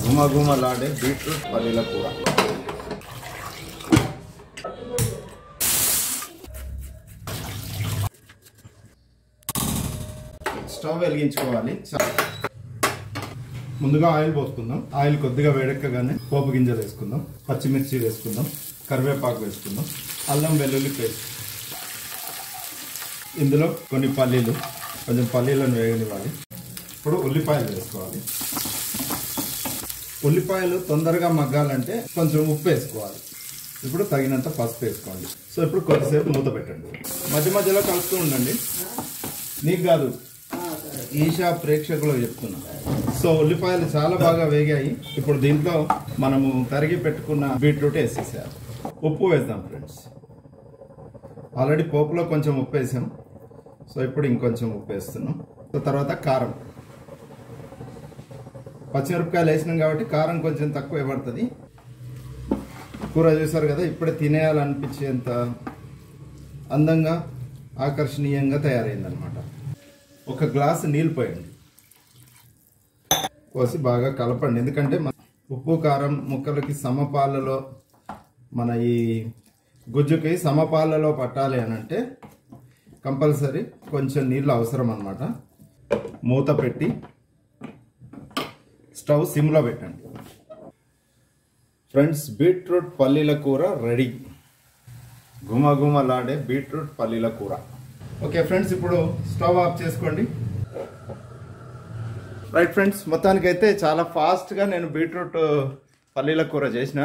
గుమగుమలాడే బీట్రూట్ పల్లీల కూర. స్టవ్ వెలిగించుకోవాలి. ముందుగా ఆయిల్ పోసుకుందాం. ఆయిల్ కొద్దిగా వేడెక్కగానే పోపు గింజలు వేసుకుందాం, పచ్చిమిర్చి వేసుకుందాం, కరివేపాకు వేసుకుందాం, అల్లం వెల్లుల్లి పేస్ట్, ఇందులో కొన్ని పల్లీలు, కొంచెం పల్లీలను వేగనివ్వాలి. ఇప్పుడు ఉల్లిపాయలు వేసుకోవాలి. ఉల్లిపాయలు తొందరగా మగ్గాలంటే కొంచెం ఉప్పు వేసుకోవాలి. ఇప్పుడు తగినంత పసుపు వేసుకోండి. సో ఇప్పుడు కొద్దిసేపు మూత పెట్టండి. మధ్య మధ్యలో కలుస్తూ ఉండండి. నీకు కాదు, ఈషా ప్రేక్షకులకు చెప్తున్నా. సో ఉల్లిపాయలు చాలా బాగా వేగాయి. ఇప్పుడు దీంట్లో మనము తరిగి పెట్టుకున్న బీట్రూట్ వేసేసారు. ఉప్పు వేద్దాం ఫ్రెండ్స్. ఆల్రెడీ పోపులో కొంచెం ఉప్పు వేసాం. సో ఇప్పుడు ఇంకొంచెం ఉప్పు వేస్తున్నాం. సో తర్వాత కారం, పచ్చిమిరపకాయలు వేసినాం కాబట్టి కారం కొంచెం తక్కువ పడుతుంది. కూర చూసారు కదా, ఇప్పుడే తినేయాలనిపించేంత అందంగా ఆకర్షణీయంగా తయారైందనమాట. ఒక గ్లాసు నీళ్ళు పోయండి, పోసి బాగా కలపండి. ఎందుకంటే ఉప్పు కారం ముక్కలకి సమపాలలో, మన ఈ గుజ్జుకి సమపాలలో పట్టాలి అని అంటే కంపల్సరీ కొంచెం నీళ్ళు అవసరం అన్నమాట. మూత పెట్టి స్టవ్ సిమ్లో పెట్టండి. ఫ్రెండ్స్, బీట్రూట్ పల్లీల కూర రెడీ. గుమగుమలాడే బీట్రూట్ పల్లీల కూర. ఓకే ఫ్రెండ్స్, ఇప్పుడు స్టవ్ ఆఫ్ చేసుకోండి. రైట్ ఫ్రెండ్స్, మొత్తానికైతే చాలా ఫాస్ట్గా నేను బీట్రూట్ పల్లీల కూర చేసిన.